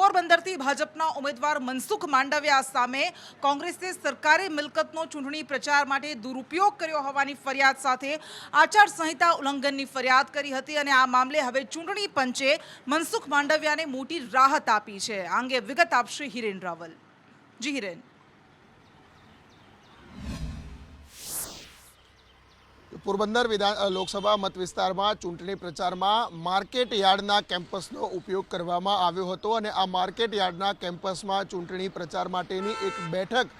પોરબંદરથી ભાજપના ઉમેદવાર મનસુખ માંડવિયા સામે કોંગ્રેસે સરકારી મિલકતનો ચૂંટણી પ્રચાર માટે દુરુપયોગ કર્યો હોવાની ફરિયાદ સાથે આચારસંહિતા ઉલ્લંઘનની ફરિયાદ કરી હતી અને આ મામલે હવે ચૂંટણી પંચે મનસુખ માંડવિયાને મોટી રાહત આપી છે। આ અંગે વિગત આપશે હિરેન રાવલ। જી હિરેન। પોરબંદર લોકસભા મત વિસ્તારમાં ચૂંટણી પ્રચારમાં માર્કેટ યાર્ડના કેમ્પસનો ઉપયોગ કરવામાં આવ્યો હતો અને આ માર્કેટ યાર્ડના કેમ્પસમાં ચૂંટણી પ્રચાર માટેની એક બેઠક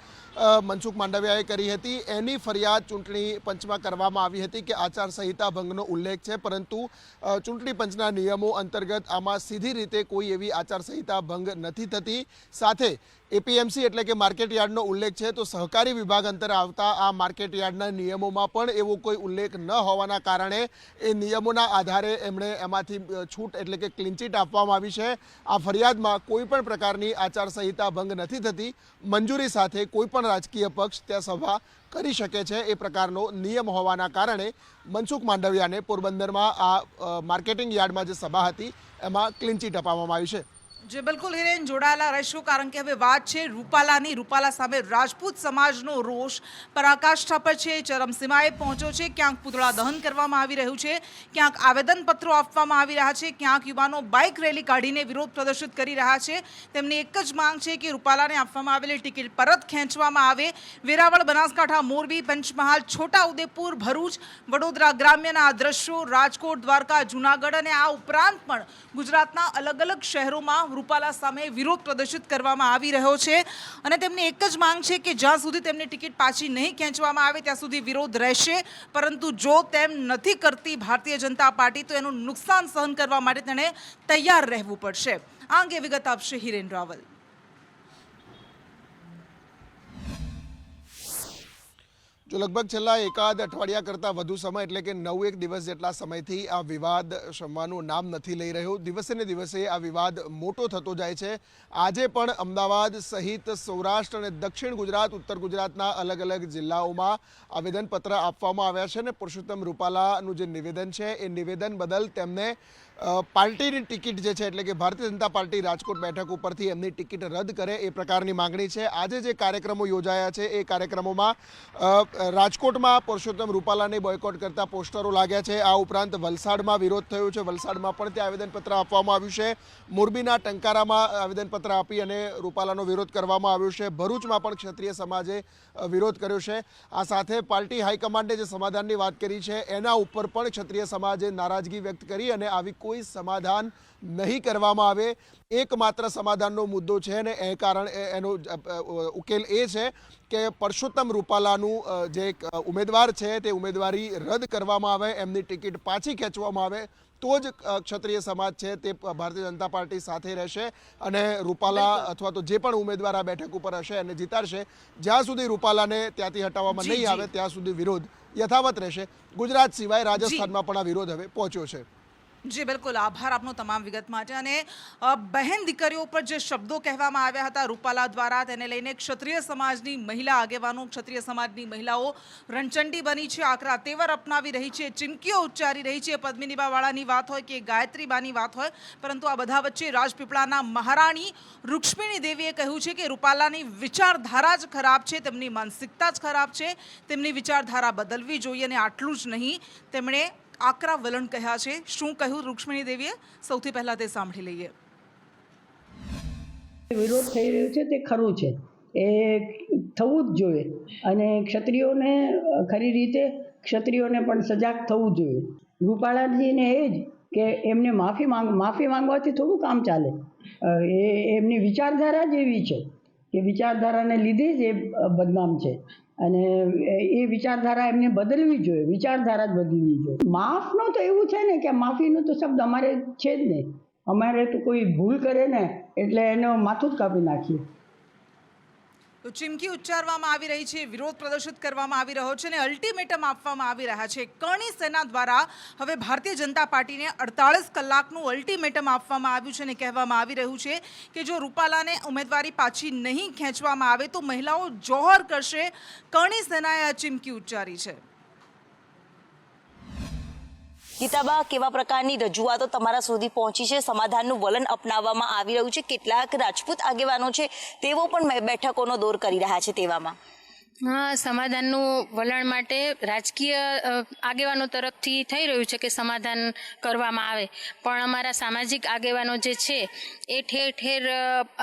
મનસુખ માંડવિયાએ કરી હતી। એની ફરિયાદ ચૂંટણી પંચમાં કરવામાં આવી હતી કે આચારસંહિતા ભંગનો ઉલ્લેખ છે, પરંતુ ચૂંટણી પંચના નિયમો અંતર્ગત આમાં સીધી રીતે કોઈ એવી આચારસંહિતા ભંગ નથી થતી। સાથે એપીએમસી એટલે કે માર્કેટ યાર્ડનો ઉલ્લેખ છે તો સહકારી વિભાગ અંતર આવતા આ માર્કેટ યાર્ડના નિયમોમાં પણ એવો કોઈ ઉલ્લેખ ન હોવાના કારણે એ નિયમોના આધારે એમણે એમાંથી છૂટ એટલે કે ક્લીન ચીટ આપવામાં આવી છે। આ ફરિયાદમાં કોઈ પણ પ્રકારની આચારસંહિતા ભંગ નથી થતી। મંજૂરી સાથે કોઈ પણ રાજકીય પક્ષ ત્યાં સભા કરી શકે છે એ પ્રકારનો નિયમ હોવાના કારણે મનસુખ માંડવિયાને પોરબંદરમાં આ માર્કેટિંગ યાર્ડમાં જે સભા હતી એમાં ક્લીન ચીટ અપાવવામાં આવી છે। જે બિલકુલ હિરેન જોડાયેલા રહીશું, કારણ કે હવે વાત છે રૂપાલાની। રૂપાલા સામે રાજપૂત સમાજનો રોષ પરાકાષ્ઠા પર છે, ચરમસીમાએ પહોંચ્યો છે। ક્યાંક પૂતળા દહન કરવામાં આવી રહ્યું છે, ક્યાંક આવેદનપત્રો આપવામાં આવી રહ્યા છે, ક્યાંક યુવાનો બાઇક રેલી કાઢીને વિરોધ પ્રદર્શિત કરી રહ્યા છે। તેમની એક જ માંગ છે કે રૂપાલાને આપવામાં આવેલી ટિકિટ પરત ખેંચવામાં આવે। વેરાવળ, બનાસકાંઠા, મોરબી, પંચમહાલ, છોટાઉદેપુર, ભરૂચ, વડોદરા ગ્રામ્યના આ દ્રશ્યો, રાજકોટ, દ્વારકા, જૂનાગઢ અને આ ઉપરાંત પણ ગુજરાતના અલગ અલગ શહેરોમાં રૂપાલા સામે વિરોધ પ્રદર્શિત કરવામાં આવી રહ્યો છે અને તેમની એક જ માંગ છે કે જ્યાં સુધી તેમની ટિકિટ પાછી નહીં ખેંચવામાં આવે ત્યાં સુધી વિરોધ રહેશે। પરંતુ જો તેમ નથી કરતી ભારતીય જનતા પાર્ટી તો એનું નુકસાન સહન કરવા માટે તેણે તૈયાર રહેવું પડશે। આ અંગે વિગત આપશે હિરેન રાવલ। જો લગભગ છેલ્લા એકાદ અઠવાડિયા કરતાં વધુ સમય એટલે કે 9 દિવસ જેટલા સમયથી આ વિવાદ શમવાનું નામ નથી લઈ રહ્યો। દિવસે ને દિવસે આ વિવાદ મોટો થતો જાય છે। આજે પણ અમદાવાદ સહિત સૌરાષ્ટ્ર અને દક્ષિણ ગુજરાત, ઉત્તર ગુજરાતના અલગ અલગ જિલ્લાઓમાં આવેદનપત્ર આપવામાં આવ્યા છે અને પુરુષોત્તમ રૂપાલાનું જે નિવેદન છે એ નિવેદન બદલ તેમને પાર્ટીની ટિકિટ જે છે એટલે કે ભારતીય જનતા પાર્ટી રાજકોટ બેઠક ઉપરથી એમની ટિકિટ રદ કરે એ પ્રકારની માંગણી છે। આજે જે કાર્યક્રમો યોજાયા છે એ કાર્યક્રમોમાં રાજકોટમાં પુરુષોત્તમ રૂપાલાને બોયકોટ કરતા પોસ્ટરો લાગ્યા છે। આ ઉપરાંત વલસાડમાં વિરોધ થયો છે, વલસાડમાં પણ ત્યાં આવેદનપત્ર આપવામાં આવ્યું છે। મોરબીના ટંકારામાં આવેદનપત્ર આપી અને રૂપાલાનો વિરોધ કરવામાં આવ્યો છે। ભરૂચમાં પણ ક્ષત્રિય સમાજે વિરોધ કર્યો છે। આ સાથે પાર્ટી હાઈકમાન્ડે જે સમાધાનની વાત કરી છે એના ઉપર પણ ક્ષત્રિય સમાજે નારાજગી વ્યક્ત કરી અને આવી કોઈ સમાધાન નહીં કરવામાં આવે। એકમાત્ર સમાધાનનો મુદ્દો છે અને એ કારણ એનો ઉકેલ એ છે કે પુરુષોત્તમ રૂપાલાનું જે એક ઉમેદવાર છે તે ઉમેદવારી રદ કરવામાં આવે, એમની ટિકિટ પાછી ખેંચવામાં આવે તો જ ક્ષત્રિય સમાજ છે તે ભારતીય જનતા પાર્ટી સાથે રહેશે અને રૂપાલા અથવા તો જે પણ ઉમેદવાર આ બેઠક ઉપર હશે એને જીતાડશે। જ્યાં સુધી રૂપાલાને ત્યાંથી હટાવવામાં નહીં આવે ત્યાં સુધી વિરોધ યથાવત રહેશે। ગુજરાત સિવાય રાજસ્થાનમાં પણ આ વિરોધ હવે પહોંચ્યો છે। જી બિલકુલ, આભાર આપનો તમામ વિગત માટે। અને બહેન દીકરીઓ પર જે શબ્દો કહેવામાં આવ્યા હતા રૂપાલા દ્વારા તેને લઈને ક્ષત્રિય સમાજની મહિલા આગેવાનો, ક્ષત્રિય સમાજની મહિલાઓ રણચંડી બની છે, આકરા તેવર અપનાવી રહી છે, ચીમકીઓ ઉચ્ચારી રહી છે। પદ્મિનીબાવાળાની વાત હોય કે ગાયત્રીબાની વાત હોય, પરંતુ આ બધા વચ્ચે રાજપીપળાના મહારાણી રૂક્ષ્મિણી દેવીએ કહ્યું છે કે રૂપાલાની વિચારધારા જ ખરાબ છે, તેમની માનસિકતા જ ખરાબ છે, તેમની વિચારધારા બદલવી જોઈએ। અને આટલું જ નહીં, તેમણે આકરા વલણ કહ્યા છે। શું કહ્યું રૂક્ષ્મિણી દેવીએ, સૌથી પહેલા તે સાંભળી લઈએ। વિરોધ થઈ રહ્યો છે તે ખરું છે, એ થવું જ જોઈએ અને ક્ષત્રિયોને ખરી રીતે ક્ષત્રિયોને પણ સજાગ થવું જોઈએ। રૂપાલાજીને એ જ કે એમને માફી માંગવાથી થોડું કામ ચાલે। એમની વિચારધારા જ એવી છે કે વિચારધારાને લીધે જ એ બદનામ છે અને એ વિચારધારા એમને બદલવી જોઈએ, વિચારધારા જ બદલવી જોઈએ। માફનો તો એવું છે ને કે માફીનો તો શબ્દ અમારે છે જ નહીં। અમારે તો કોઈ ભૂલ કરે ને એટલે એનો માથું જ કાપી નાખીએ। તો ચીમકી ઉચ્ચારવામાં આવી રહી છે, વિરોધ પ્રદર્શિત કરવામાં આવી રહ્યો છે અને અલ્ટિમેટમ આપવામાં આવી રહ્યા છે। કરણી સેના દ્વારા હવે ભારતીય જનતા પાર્ટીને 48 કલાકનું અલ્ટિમેટમ આપવામાં આવ્યું છે અને કહેવામાં આવી રહ્યું છે કે જો રૂપાલાને ઉમેદવારી પાછી નહીં ખેંચવામાં આવે તો મહિલાઓ જોહર કરશે। કરણી સેનાએ આ ચીમકી ઉચ્ચારી છે। ગીતાબા, કેવા પ્રકારની રજૂઆતો તમારા સુધી પહોંચી છે? સમાધાનનું વલણ અપનાવવામાં આવી રહ્યું છે, કેટલાક રાજપૂત આગેવાનો છે તેઓ પણ બેઠકોનો દોર કરી રહ્યા છે, તેવામાં સમાધાનનું વલણ માટે રાજકીય આગેવાનો તરફથી થઈ રહ્યું છે કે સમાધાન કરવામાં આવે, પણ અમારા સામાજિક આગેવાનો જે છે એ ઠેર ઠેર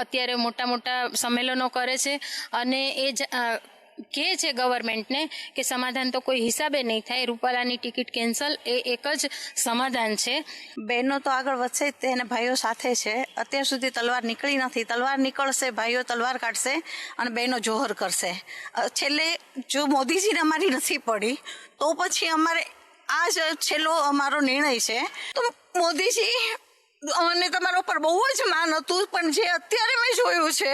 અત્યારે મોટા મોટા સંમેલનો કરે છે અને એ કહે છે ગવર્મેન્ટને કે સમાધાન તો કોઈ હિસાબે નહીં થાય, રૂપાલાની ટિકિટ કેન્સલ એ એક જ સમાધાન છે. બહેનો તો આગળ વધશે જ, તેને ભાઈઓ સાથે છે. અત્યાર સુધી તલવાર નીકળી નથી, તલવાર નીકળશે, ભાઈઓ તલવાર કાઢશે અને બહેનો જોહર કરશે. છેલ્લે જો મોદીજીને અમારી નથી પડી તો પછી અમારે આ જ છેલ્લો અમારો નિર્ણય છે. તો મોદીજી, અમને તમારા ઉપર બહુ જ માન હતું, પણ જે અત્યારે મેં જોયું છે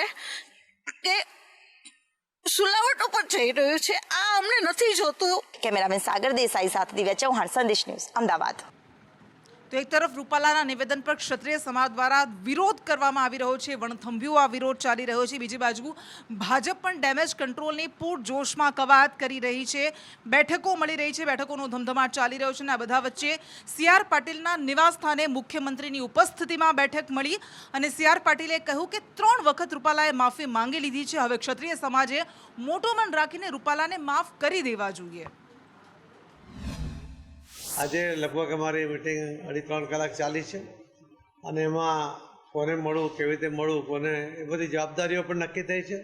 કે સુલાવટ ઉપર જઈ રહ્યું છે, આ અમને નથી જોતું. કેમેરામેન સાગર દેસાઈ સાથે દિવ્યા ચૌહાણ, સંદેશ ન્યૂઝ, અમદાવાદ. તો એક તરફ રૂપાલાના નિવેદન પર ક્ષત્રિય સમાજ દ્વારા વિરોધ કરવામાં આવી રહ્યો છે, વણથંભ્યો આ વિરોધ ચાલી રહ્યો છે. બીજી બાજુ ભાજપ પણ ડેમેજ કંટ્રોલની પૂરજોશમાં કવાયત કરી રહી છે, બેઠકો મળી રહી છે, બેઠકોનો ધમધમાટ ચાલી રહ્યો છે. અને આ બધા વચ્ચે સી.આર. પાટીલના નિવાસ સ્થાને મુખ્યમંત્રીની ઉપસ્થિતિમાં બેઠક મળી અને સી.આર. પાટીલે કહ્યું કે 3 વખત રૂપાલાએ માફી માંગી લીધી છે, હવે ક્ષત્રિય સમાજે મોટો મન રાખીને રૂપાલાને માફ કરી દેવા જોઈએ. આજે લગભગ અમારી મિટિંગ 2.5-3 કલાક ચાલી છે અને એમાં કોને મળવું, કેવી રીતે મળવું, કોને એ બધી જવાબદારીઓ પણ નક્કી થઈ છે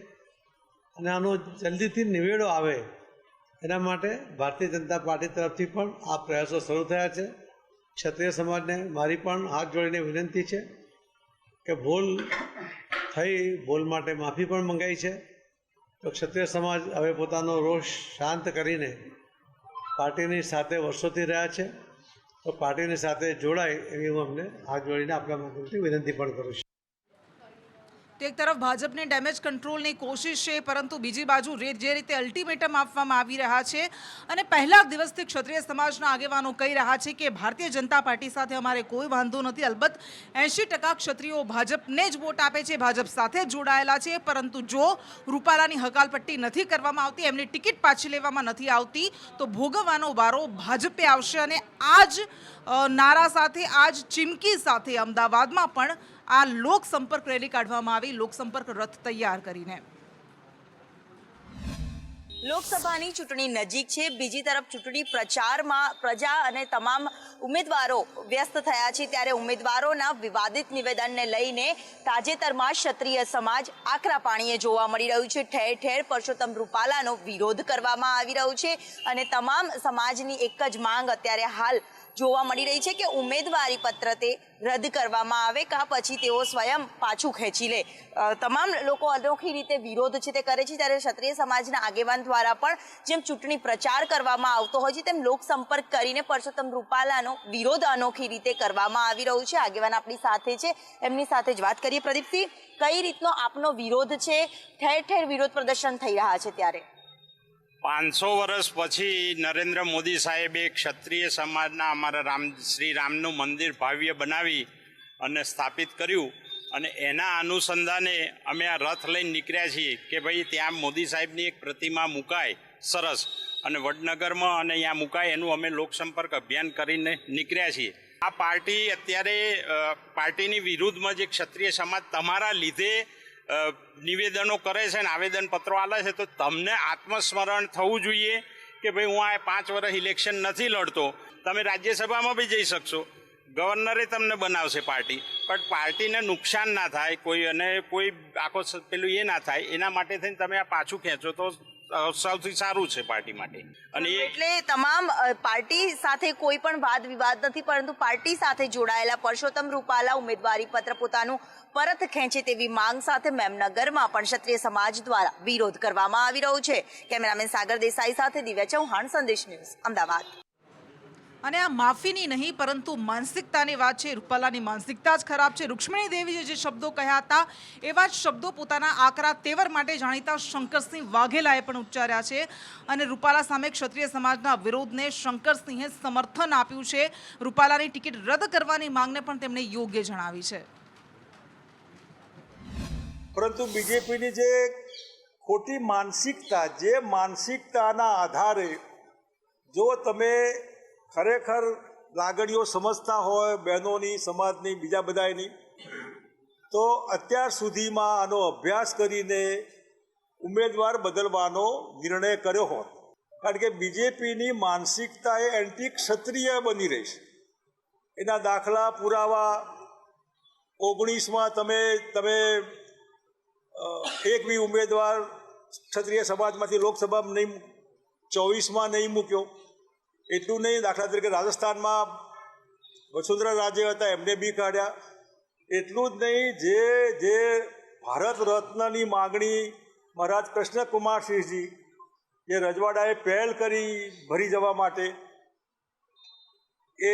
અને આનો જલ્દીથી નિવેડો આવે એના માટે ભારતીય જનતા પાર્ટી તરફથી પણ આ પ્રયાસો શરૂ થયા છે. ક્ષત્રિય સમાજને મારી પણ હાથ જોડીને વિનંતી છે કે ભૂલ થઈ, ભૂલ માટે માફી પણ મંગાઈ છે. તો ક્ષત્રિય સમાજ હવે પોતાનો રોષ શાંત કરીને પાર્ટીની સાથે વર્ષોથી રહ્યા છે, તો પાર્ટીની સાથે જોડાય એવી હું અમને હાથ જોડીને આપણા માધ્યમથી વિનંતી પણ કરું છું. તો એક તરફ ભાજપને ડેમેજ કંટ્રોલની કોશિશ છે, પરંતુ બીજી બાજુ જે રીતે અલ્ટિમેટમ આપવામાં આવી રહ્યા છે અને પહેલા દિવસથી ક્ષત્રિય સમાજના આગેવાનો કહી રહ્યા છે કે ભારતીય જનતા પાર્ટી સાથે અમારે કોઈ વાંધો નથી, અલબત્ત 80% ક્ષત્રિયો ભાજપને જ વોટ આપે છે, ભાજપ સાથે જોડાયેલા છે, પરંતુ જો રૂપાલાની હકાલપટ્ટી નથી કરવામાં આવતી, એમની ટિકિટ પાછી લેવામાં નથી આવતી, તો ભોગવવાનો વારો ભાજપે આવશે. અને આ જ નારા સાથે, આ જ ચીમકી સાથે અમદાવાદમાં પણ આ લોક સંપર્ક રેલી કાઢવામાં આવી, લોક સંપર્ક રથ તૈયાર કરીને. લોકસભાની ચૂંટણી નજીક છે, બીજી તરફ ચૂંટણી પ્રચારમાં પ્રજા અને તમામ ઉમેદવારો વ્યસ્ત થયા છે, ત્યારે ઉમેદવારોના વિવાદિત નિવેદનને લઈને તાજેતરમાં ક્ષત્રિય સમાજ આકરા પાણીએ જોવા મળી રહ્યું છે. ઠેર ઠેર પરસોત્તમ રૂપાલાનો વિરોધ કરવામાં આવી રહ્યો છે અને તમામ સમાજની એક જ માંગ અત્યારે હાલ જોવા મળી રહી છે કે ઉમેદવારી પત્ર તે રદ કરવામાં આવે કાં પછી તેઓ સ્વયં પાછું ખેંચી લે. તમામ લોકો અનોખી રીતે વિરોધ છે તે કરે છે, ત્યારે ક્ષત્રિય સમાજના આગેવાન દ્વારા પણ જેમ ચૂંટણી પ્રચાર કરવામાં આવતો હોય છે તેમ લોક સંપર્ક કરીને પરસોત્તમ રૂપાલાનો વિરોધ અનોખી રીતે કરવામાં આવી રહ્યો છે. આગેવાન આપણી સાથે છે, એમની સાથે જ વાત કરીએ. પ્રદીપસિંહ, કઈ રીતનો આપનો વિરોધ છે? ઠેર ઠેર વિરોધ પ્રદર્શન થઈ રહ્યા છે, ત્યારે 500 વર્ષ પછી નરેન્દ્ર મોદી સાહેબે ક્ષત્રિય સમાજના અમારા શ્રી રામનું મંદિર ભવ્ય બનાવી અને સ્થાપિત કર્યું અને એના અનુસંધાને અમે આ રથ લઈને નીકળ્યા છીએ કે ભાઈ ત્યાં મોદી સાહેબની એક પ્રતિમા મુકાય સરસ અને વડનગરમાં અને અહીંયા મુકાય, એનું અમે લોકસંપર્ક અભિયાન કરીને નીકળ્યા છીએ. આ પાર્ટી અત્યારે પાર્ટીની વિરુદ્ધમાં જે ક્ષત્રિય સમાજ તમારા લીધે નિવેદનો કરે છે અને આવેદનપત્રો આલે છે, તો તમને આત્મસ્મરણ થવું જોઈએ કે ભાઈ હું આ 5 વર્ષ ઇલેક્શન નથી લડતો, તમે રાજ્યસભામાં બી જઈ શકશો, ગવર્નરે તમને બનાવશે પાર્ટી, પણ પાર્ટીને નુકસાન ના થાય કોઈ અને કોઈ આખો પેલું એ ના થાય, એના માટે થઈને તમે આ પાછું ખેંચો તો સૌથી સારું છે પાર્ટી માટે. અને એટલે તમામ પાર્ટી સાથે કોઈ પણ વાદ વિવાદ નથી, પરંતુ પાર્ટી સાથે જોડાયેલા પરસોત્તમ રૂપાલા ઉમેદવારી પત્ર પોતાનું પરત ખેંચે તેવી માંગ સાથે મેમનગરમાં પણ ક્ષત્રિય સમાજ દ્વારા વિરોધ કરવામાં આવી રહ્યો છે. કેમેરામેન સાગર દેસાઈ સાથે દિવ્યા ચૌહાણ, સંદેશ ન્યૂઝ, અમદાવાદ. અને આ માફીની નહીં પરંતુ માનસિકતાની વાત છે. રૂપાલાની માનસિકતા જ ખરાબ છે. રૂક્ષ્મણી દેવીએ જે શબ્દો કહ્યા હતા એવા જ શબ્દો પોતાના આકરા તેવર માટે જાણીતા શંકરસિંહ વાઘેલાએ પણ ઉચ્ચાર્યા છે અને રૂપાલા સામે ક્ષત્રિય સમાજના વિરોધને શંકરસિંહે સમર્થન આપ્યું છે. રૂપાલાની ટિકિટ રદ કરવાની માંગને પણ તેમણે યોગ્ય જણાવી છે. પરંતુ બીજેપીની જે ખોટી માનસિકતા, જે માનસિકતાના આધારે જો તમે ખરેખર લાગણીઓ સમજતા હોય બહેનોની, સમાજની, બીજા બધાની, તો અત્યાર સુધીમાં આનો અભ્યાસ કરીને ઉમેદવાર બદલવાનો નિર્ણય કર્યો હોત. કારણ કે બીજેપીની માનસિકતા એ એન્ટી ક્ષત્રિય બની રહી છે. એના દાખલા પુરાવા 19માં તમે એક બી ઉમેદવાર ક્ષત્રિય સમાજમાંથી લોકસભામાં નહીં, 24માં નહીં મૂક્યો. એટલું નહીં, દાખલા તરીકે રાજસ્થાનમાં વસુંધરા રાજે હતા એમને બી કાઢ્યા. એટલું જ નહીં, જે ભારત રત્નની માગણી મહારાજ કૃષ્ણકુમારસિંહજી જે રજવાડાએ પહેલ કરી ભરી જવા માટે, એ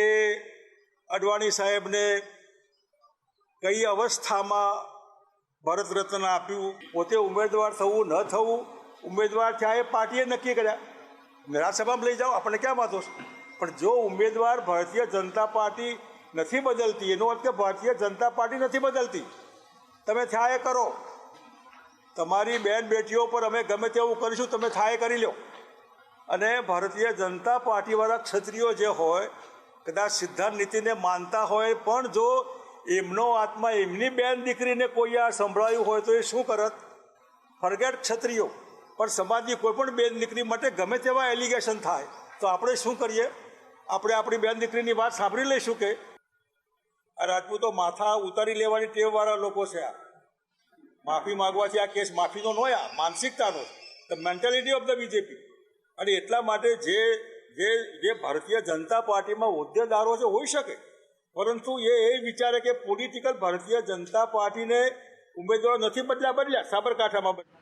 અડવાણી સાહેબને કઈ અવસ્થામાં ભારત રત્ન આપ્યું. પોતે ઉમેદવાર થવું ન થવું, ઉમેદવાર થયા એ પાર્ટીએ નક્કી કર્યા. રાજ્યસભામાં લઈ જાઓ, આપણને ક્યાં વાંધો છે? પણ જો ઉમેદવાર ભારતીય જનતા પાર્ટી નથી બદલતી, એનો અર્થ કે ભારતીય જનતા પાર્ટી નથી બદલતી, તમે થયા એ કરો. તમારી બેન બેટીઓ પર અમે ગમે તેવું કરીશું, તમે થાય એ કરી લો. અને ભારતીય જનતા પાર્ટીવાળા ક્ષત્રિયો જે હોય, કદાચ સિદ્ધાંત નીતિને માનતા હોય, પણ જો એમનો આત્મા એમની બેન દીકરીને કોઈ આ સંભળાયું હોય તો એ શું કરત? ફરગેટ ક્ષત્રિયો, પણ સમાજની કોઈ પણ બેન દીકરી માટે ગમે તેવા એલિગેશન થાય તો આપણે શું કરીએ? આપણે આપણી બેન દીકરીની વાત સાંભળી લઈશું કે આ રાજપૂતો માથા ઉતારી લેવાની ટેવવાળા લોકો છે. આ માફી માગવાથી આ કેસ માફીનો ન હોય, આ માનસિકતાનો, the mentality of the BJP. અને એટલા માટે જે ભારતીય જનતા પાર્ટીમાં હોદ્દેદારો છે હોઈ શકે, પરંતુ એ વિચારે કે પોલિટિકલ ભારતીય જનતા પાર્ટીને ઉમેદવારો નથી બદલ્યા સાબરકાંઠામાં બદલ્યા.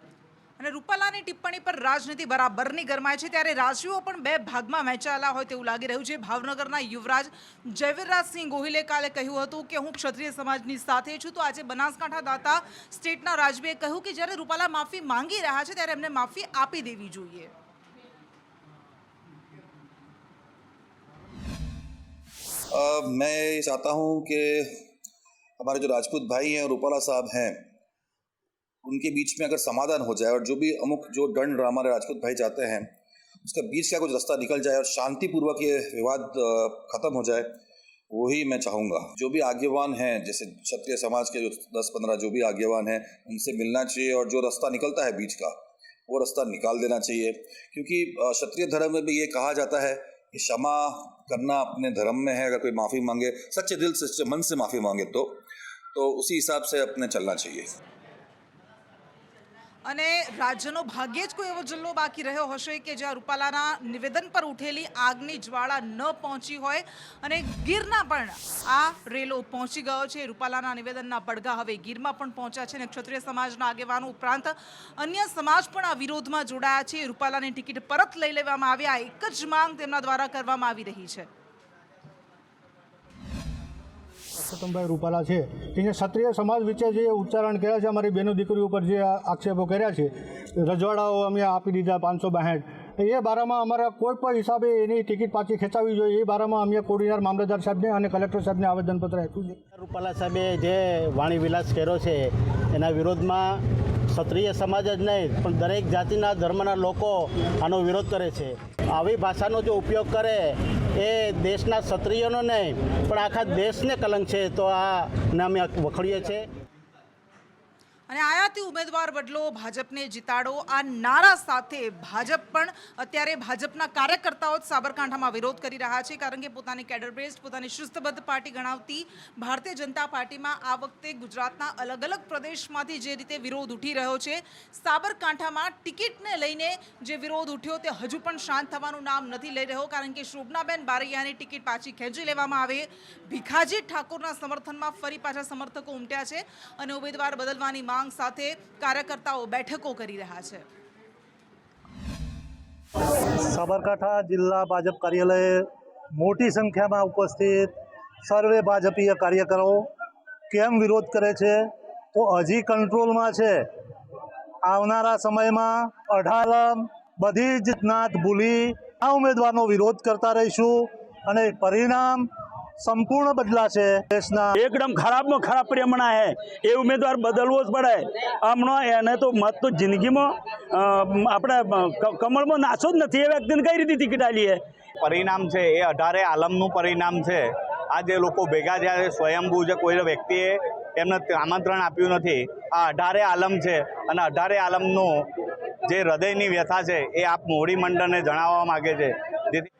અને રૂપાલાની ટિપ્પણી પર રાજનીતિ બરાબરની ગરમાય છે, ત્યારે રાજવીઓ પણ બે ભાગમાં વહેંચાયેલા હોય તેવું લાગી રહ્યું છે. ભાવનગરના યુવરાજ જયવીરરાજસિંહ ગોહિલે કાલે કહ્યું હતું કે હું ક્ષત્રિય સમાજની સાથે છું, તો આજે બનાસકાંઠા દાતા સ્ટેટના રાજવીએ કહ્યું કે જ્યારે રૂપાલા માફી માંગી રહ્યા છે ત્યારે એમને માફી આપી દેવી જોઈએ. मैं चाहता हूं कि हमारे जो राजपूत भाई हैं, रूपाला साहब हैं, उनके बीच में अगर समाधान हो जाए और जो भी अमुक जो दंड हमारे राजपूत भाई चाहते हैं उसका बीच का कुछ रास्ता निकल जाए और शांतिपूर्वक ये विवाद खत्म हो जाए, वही मैं चाहूँगा. जो भी आगेवान हैं, जैसे क्षत्रिय समाज के जो 10-15 जो भी आगेवान हैं, उनसे मिलना चाहिए और जो रास्ता निकलता है बीच का, वो रास्ता निकाल देना चाहिए. क्योंकि क्षत्रिय धर्म में भी ये कहा जाता है कि क्षमा करना अपने धर्म में है. अगर कोई माफ़ी मांगे, सच्चे दिल से, सच्चे मन से माफ़ी मांगे तो उसी हिसाब से अपने चलना चाहिए. અને રાજ્યનો ભાગ્યે જ કોઈ એવો જિલ્લો બાકી રહ્યો હશે કે જ્યાં રૂપાલાના નિવેદન પર ઉઠેલી આગની જ્વાળા ન પહોંચી હોય, અને ગીરના પણ આ રેલો પહોંચી ગયો છે. રૂપાલાના નિવેદનના પડઘા હવે ગીરમાં પણ પહોંચ્યા છે અને ક્ષત્રિય સમાજના આગેવાનો ઉપરાંત અન્ય સમાજ પણ આ વિરોધમાં જોડાયા છે. રૂપાલાની ટિકિટ પરત લઈ લેવામાં આવે, આ એક જ માંગ તેમના દ્વારા કરવામાં આવી રહી છે. પરસોત્તમભાઈ રૂપાલા છે, તેને ક્ષત્રિય સમાજ વિશે જે ઉચ્ચારણ કર્યા છે, અમારી બહેનો દીકરીઓ ઉપર જે આક્ષેપો કર્યા છે, રજવાડાઓ અમે આપી દીધા 562, એ બારામાં અમારા કોઈ પણ હિસાબે એની ટિકિટ પાછી ખેંચાવી જોઈએ, એ બારામાં અમે કોર્ડિનેટર મામલતદાર સાહેબને અને કલેક્ટર સાહેબને આવેદનપત્ર આપ્યું છે. રૂપાલા સાહેબે જે વાણી વિલાસ કર્યો છે એના વિરોધમાં ક્ષત્રિય સમાજ જ નહીં પણ દરેક જાતિના ધર્મના લોકો આનો વિરોધ કરે છે. આવી ભાષાનો જો ઉપયોગ કરે એ દેશના ક્ષત્રિયોનો નહીં પણ આખા દેશને કલંક છે, તો આને અમે વખોડીએ છીએ. અને આયાતી ઉમેદવાર બદલો, ભાજપને જીતાડો, આ નારા સાથે ભાજપ પણ અત્યારે ભાજપના કાર્યકર્તાઓ જ સાબરકાંઠામાં વિરોધ કરી રહ્યા છે. કારણ કે પોતાની કેડર બેઝડ, પોતાની શિસ્તબદ્ધ પાર્ટી ગણાવતી ભારતીય જનતા પાર્ટીમાં આ વખતે ગુજરાતના અલગ અલગ પ્રદેશમાંથી જે રીતે વિરોધ ઉઠી રહ્યો છે, સાબરકાંઠામાં ટિકિટને લઈને જે વિરોધ ઉઠ્યો તે હજુ પણ શાંત થવાનું નામ નથી લઈ રહ્યો. કારણ કે શોભનાબેન બારૈયાની ટિકિટ પાછી ખેંચી લેવામાં આવે, ભીખાજી ઠાકોરના સમર્થનમાં ફરી પાછા સમર્થકો ઉમટ્યા છે અને ઉમેદવાર બદલવાની માંગ સાથે કાર્યકર્તાઓ બેઠકો કરી રહ્યા છે. સાબરકાંઠા જિલ્લા ભાજપ કાર્યાલયે મોટી સંખ્યામાં ઉપસ્થિત સર્વે ભાજપીય કાર્યકરો કેમ વિરોધ કરે છે? તો હજી કંટ્રોલમાં છે. આવનારા સમયમાં 18 બધી જ નાત ભૂલી આ ઉમેદવારનો વિરોધ કરતા રહીશું અને પરિણામ સંપૂર્ણ બદલાશે દેશના. એકદમ ખરાબમાં ખરાબ પ્રેમણા હે એ ઉમેદવાર બદલવો જ પડે. હમણાં એને તો મત તો જિંદગીમાં આપણે કમળમાં નાશો જ નથી. એ વ્યક્તિને કઈ રીતે ટિકિટ આલી હે? પરિણામ છે એ 18 આલમનું પરિણામ છે. આ જે લોકો ભેગા થયા સ્વયંભૂ છે, કોઈ વ્યક્તિએ એમને આમંત્રણ આપ્યું નથી. આ 18 આલમ છે અને 18 આલમનું જે હૃદયની વ્યથા છે એ આપ મોવડી મંડળને જણાવવા માગે છે. જેથી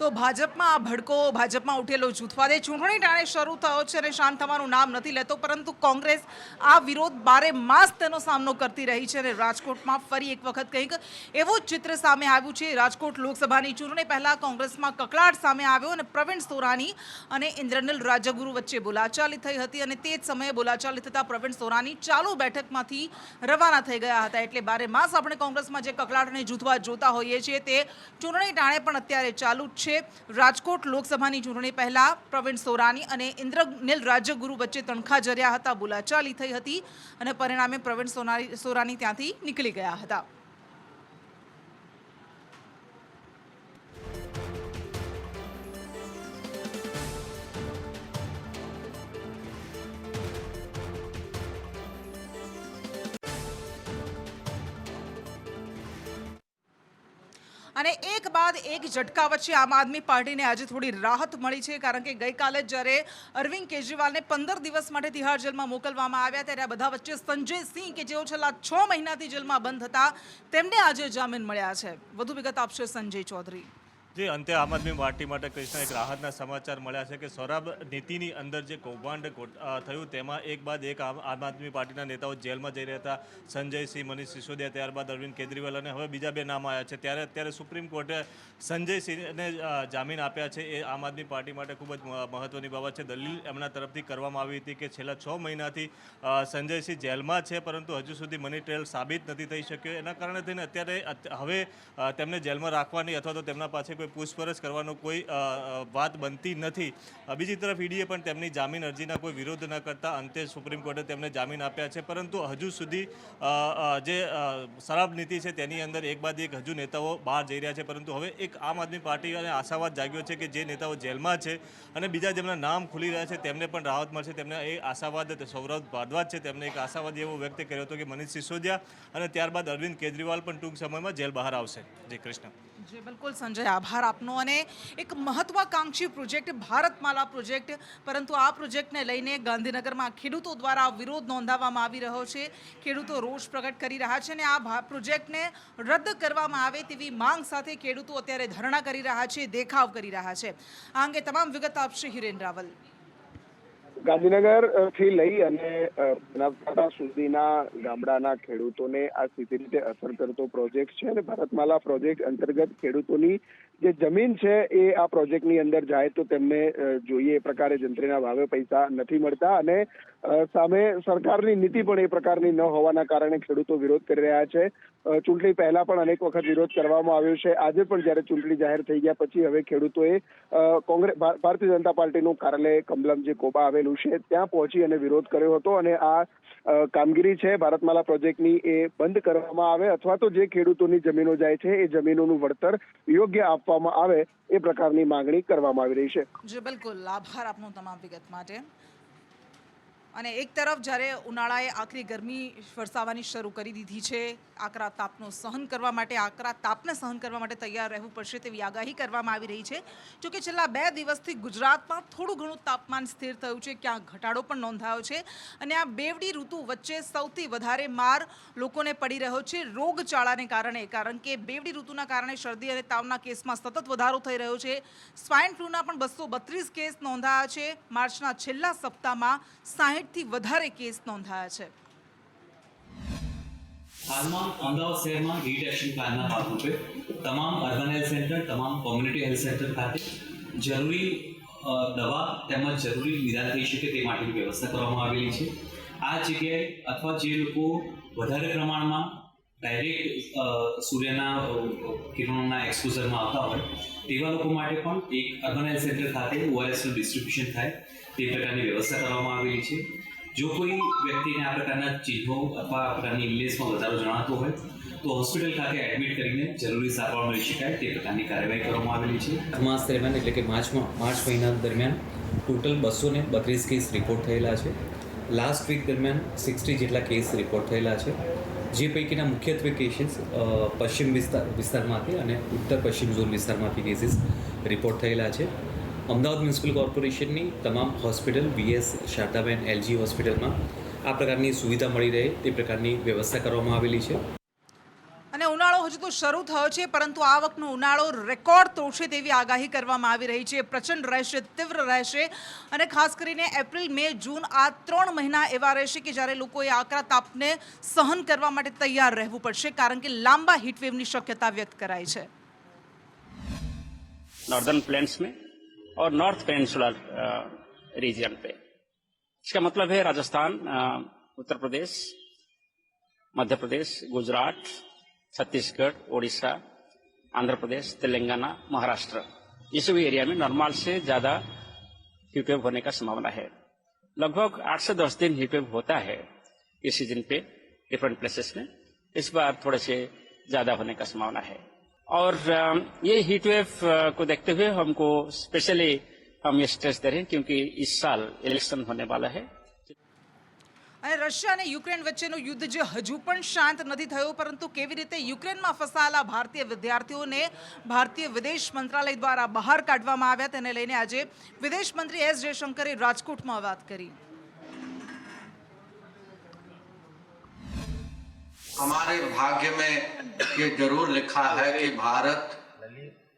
તો ભાજપમાં આ ભડકો, ભાજપમાં ઉઠેલો જૂથવાદ એ ચૂંટણી ટાણે શરૂ થયો છે અને શાંત થવાનું નામ નથી લેતો, પરંતુ કોંગ્રેસ આ વિરોધ બારે માસ તેનો સામનો કરતી રહી છે અને રાજકોટમાં ફરી એક વખત કંઈક એવું જ ચિત્ર સામે આવ્યું છે. રાજકોટ લોકસભાની ચૂંટણી પહેલા કોંગ્રેસમાં કકળાટ સામે આવ્યો અને પ્રવીણ સોરાની અને ઇન્દ્રનીલ રાજ્યગુરુ વચ્ચે બોલાચાલી થઈ હતી અને તે જ સમયે બોલાચાલી થતાં પ્રવીણ સોરાની ચાલુ બેઠકમાંથી રવાના થઈ ગયા હતા. એટલે બારે માસ આપણે કોંગ્રેસમાં જે કકળાટ અને જૂથવાદ જોતા હોઈએ છીએ તે ચૂંટણી ટાણે પણ અત્યારે ચાલુ જ છે. રાજકોટ લોકસભાની ચૂંટણી પહેલા પ્રવીણ સોરાની અને ઇન્દ્રનીલ રાજ્યગુરુ વચ્ચે તણખા જર્યા હતા, બોલાચાલી થઈ હતી અને પરિણામે પ્રવીણ સોરાની ત્યાંથી નીકળી ગયા હતા. અને એક બાદ એક ઝટકા વચ્ચે આમ આદમી પાર્ટીને આજે થોડી રાહત મળી છે, કારણ કે ગઈકાલે જ્યારે અરવિંદ કેજરીવાલને 15 દિવસ માટે તિહાર જેલમાં મોકલવામાં આવ્યા ત્યારે આ બધા વચ્ચે સંજય સિંહ કે જેઓ છેલ્લા 6 મહિનાથી જેલમાં બંધ હતા તેમને આજે જામીન મળ્યા છે. વધુ વિગત આપશે સંજય ચૌધરી. જે અંતે આમ આદમી પાર્ટી માટે કૃષ્ણ એક રાહતના સમાચાર મળ્યા છે કે શરાબ નીતિની અંદર જે કૌભાંડ થયું તેમાં એક બાદ એક આમ આદમી પાર્ટીના નેતાઓ જેલમાં જઈ રહ્યા હતા. સંજયસિંહ, મનીષ સિસોદિયા, ત્યારબાદ અરવિંદ કેજરીવાલ અને હવે બીજા 2 નામ આવ્યા છે. ત્યારે અત્યારે સુપ્રીમ કોર્ટે સંજયસિંહને જામીન આપ્યા છે. એ આમ આદમી પાર્ટી માટે ખૂબ જ મહત્વની બાબત છે. દલીલ એમના તરફથી કરવામાં આવી હતી કે છેલ્લા 6 મહિનાથી સંજયસિંહ જેલમાં છે, પરંતુ હજુ સુધી મની ટ્રેલ સાબિત નથી થઈ શક્યો. એના કારણે થઈને અત્યારે હવે તેમને જેલમાં રાખવાની અથવા તો તેમના પાસે પૂછપરછ કરવાનો કોઈ વાત બનતી નથી. બીજી તરફ ઈડીએ પણ તેમની જામીન અરજીના કોઈ વિરોધ ન કરતા અંતે સુપ્રીમ કોર્ટે તેમને જામીન આપ્યા છે. પરંતુ હજુ સુધી જે શરાબ નીતિ છે તેની અંદર એક બાદ એક હજુ નેતાઓ બહાર જઈ રહ્યા છે. પરંતુ હવે એક આમ આદમી પાર્ટી અને આશાવાદ જાગ્યો છે કે જે નેતાઓ જેલમાં છે અને બીજા જેમના નામ ખુલી રહ્યા છે તેમને પણ રાહત મળશે. તેમને એ આશાવાદ સૌરભ ભારદ્વાજ છે તેમને એક આશાવાદ એવો વ્યક્ત કર્યો હતો કે મનીષ સિસોદિયા અને ત્યારબાદ અરવિંદ કેજરીવાલ પણ ટૂંક સમયમાં જેલ બહાર આવશે. જી કૃષ્ણ. જી બિલકુલ સંજય, આભાર આપનો. અને એક મહત્વાકાંક્ષી પ્રોજેક્ટ ભારતમાલા પ્રોજેક્ટ, પરંતુ આ પ્રોજેક્ટને લઈને ગાંધીનગરમાં ખેડૂતો દ્વારા વિરોધ નોંધાવવામાં આવી રહ્યો છે. ખેડૂતો રોષ પ્રગટ કરી રહ્યા છે અને આ પ્રોજેક્ટને રદ કરવામાં આવે તેવી માંગ સાથે ખેડૂતો અત્યારે ધરણા કરી રહ્યા છે, દેખાવ કરી રહ્યા છે. આ અંગે તમામ વિગત આપશે હિરેન રાવલ. ગાંધીનગર થી લઈ અને બનાસકાંઠા સુધીના ગામડાના ખેડૂતોને આ સીધી રીતે અસર કરતો પ્રોજેક્ટ છે અને ભારતમાલા પ્રોજેક્ટ અંતર્ગત ખેડૂતોની જે જમીન છે એ આ પ્રોજેક્ટની અંદર જાય તો તેમને જોઈએ એ પ્રકારે જંત્રીના ભાવે પૈસા નથી મળતા અને સામે સરકારની નીતિ પણ એ પ્રકારની ન હોવાના કારણે ખેડૂતો વિરોધ કરી રહ્યા છે. ચૂંટણી પહેલા પણ અનેક વખત વિરોધ કરવામાં આવ્યો છે. આજે પણ જ્યારે ચૂંટણી જાહેર થઈ ગયા પછી હવે ખેડૂતોએ કોંગ્રેસ ભારતીય જનતા પાર્ટીનું કાર્યાલય કમલમ જે કોબા આવેલું છે ત્યાં પહોંચી અને વિરોધ કર્યો હતો અને આ કામગીરી છે ભારતમાલા પ્રોજેક્ટની એ બંધ કરવામાં આવે અથવા તો જે ખેડૂતોની જમીનો જાય છે એ જમીનોનું વળતર યોગ્ય આપવામાં આવે એ પ્રકારની માંગણી કરવામાં આવી રહી છે. જી બિલકુલ, આભાર આપનો તમામ વિગત માટે. અને એક તરફ જ્યારે ઉનાળાએ આખરી ગરમી વરસાવવાની શરૂ કરી દીધી છે, આકરા તાપને સહન કરવા માટે તૈયાર રહેવું પડશે તેવી આગાહી કરવામાં આવી રહી છે. જોકે છેલ્લા 2 દિવસથી ગુજરાતમાં થોડું ઘણું તાપમાન સ્થિર થયું છે, ક્યાંક ઘટાડો પણ નોંધાયો છે અને આ બેવડી ઋતુ વચ્ચે સૌથી વધારે માર લોકોને પડી રહ્યો છે રોગચાળાને કારણે. કારણ કે બેવડી ઋતુના કારણે શરદી અને તાવના કેસમાં સતત વધારો થઈ રહ્યો છે. સ્વાઇન ફ્લૂના પણ 232 કેસ નોંધાયા છે. માર્ચના છેલ્લા સપ્તાહમાં 60થી વધારે કેસ નોંધાયા છે. હાલમાં અમદાવાદ શહેરમાં હીટ એક્શન પ્લાનના ભાગરૂપે તમામ અર્બન હેલ્થ સેન્ટર, તમામ કોમ્યુનિટી હેલ્થ સેન્ટર ખાતે જરૂરી દવા તેમજ જરૂરી નિદાન થઈ શકે તે માટેની વ્યવસ્થા કરવામાં આવેલી છે. આ જગ્યાએ અથવા જે લોકો વધારે પ્રમાણમાં ડાયરેક્ટ સૂર્યના કિરણોના એક્સપોઝરમાં આવતા હોય તેવા લોકો માટે પણ એક અર્બન હેલ્થ સેન્ટર ખાતે ઓઆરએસનું ડિસ્ટ્રીબ્યુશન થાય તે પ્રકારની વ્યવસ્થા કરવામાં આવેલી છે. જો કોઈ વ્યક્તિને આ પ્રકારના ચિહ્નો અથવા આ પ્રકારની ઇલનેસમાં વધારો જણાતો હોય તો હોસ્પિટલ ખાતે એડમિટ કરીને જરૂરી સારવાર મળી શકાય તે પ્રકારની કાર્યવાહી કરવામાં આવેલી છે. માસ દરમિયાન એટલે કે માર્ચ મહિના દરમિયાન ટોટલ 232 કેસ રિપોર્ટ થયેલા છે. લાસ્ટ વીક દરમિયાન 60 જેટલા કેસ રિપોર્ટ થયેલા છે, જે પૈકીના મુખ્યત્વે કેસીસ પશ્ચિમ વિસ્તારમાંથી અને ઉત્તર પશ્ચિમ ઝોન વિસ્તારમાંથી કેસીસ રિપોર્ટ થયેલા છે. અમદાવાદ મ્યુનિસિપલ કોર્પોરેશનની તમામ હોસ્પિટલ VS શારદાબેન LG હોસ્પિટલમાં આ પ્રકારની સુવિધા મળી રહે તે પ્રકારની વ્યવસ્થા કરવામાં આવેલી છે. અને ઉનાળો હજુ તો શરૂ થયો છે, પરંતુ આ વખતનો ઉનાળો રેકોર્ડ તોડશે તેવી આગાહી કરવામાં આવી રહી છે. પ્રચંડ રહેશે, તીવ્ર રહેશે અને ખાસ કરીને એપ્રિલ, મે, જૂન આ 3 મહિના એવા રહેશે કે જ્યારે લોકોએ આકરા તાપને સહન કરવા માટે તૈયાર રહેવું પડશે, કારણ કે લાંબા હીટવેવની શક્યતા વ્યક્ત કરાઈ છે. नॉर्दर्न प्लेन्स में और नॉर्थ पेनिनसुलर रीजन पे. इसका मतलब है राजस्थान, उत्तर प्रदेश, मध्य प्रदेश, गुजरात, छत्तीसगढ़, ओडिशा, आंध्र प्रदेश, तेलंगाना, महाराष्ट्र, ये सभी एरिया में नॉर्मल से ज़्यादा हीटवेव होने का संभावना है. लगभग 8 से 10 दिन हीटवेव होता है इस सीजन पे डिफरेंट प्लेसेस में. इस बार थोड़े से ज़्यादा होने का संभावना है. और ये हीट वेव को देखते हुए हमको स्पेशली हम ये स्ट्रेस दे रहे हैं क्योंकि इस साल इलेक्शन होने वाला है. અને રશિયા અને યુક્રેન વચ્ચેનું યુદ્ધ જે હજુ પણ શાંત નથી થયું, પરંતુ કેવી રીતે યુક્રેનમાં ફસાયેલા ભારતીય વિદ્યાર્થીઓને ભારતીય વિદેશ મંત્રાલય દ્વારા બહાર કાઢવામાં આવ્યા તેને લઈને આજે વિદેશ મંત્રી S જયશંકરે રાજકોટમાં વાત કરી. हमारे भाग्य में ये जरूर लिखा है कि भारत,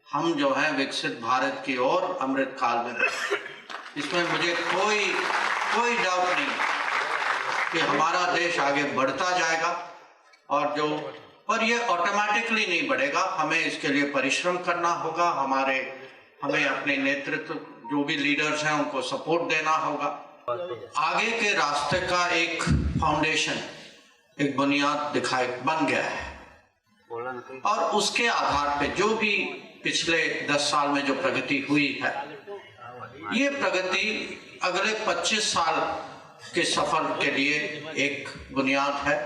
हम जो है विकसित भारत की ओर अमृत काल में, इसमें मुझे कोई डाउट नहीं कि हमारा देश आगे बढ़ता जाएगा. और जो पर ये ऑटोमेटिकली नहीं बढ़ेगा, हमें इसके लिए परिश्रम करना होगा. हमें अपने नेतृत्व जो भी लीडर्स हैं उनको सपोर्ट देना होगा. आगे के रास्ते का एक फाउंडेशन, एक बुनियाद बन गया है और उसके आधार पे जो भी पिछले 10 साल में जो प्रगति हुई है, ये प्रगति अगले 25 साल के सफर के लिए एक बुनियाद है.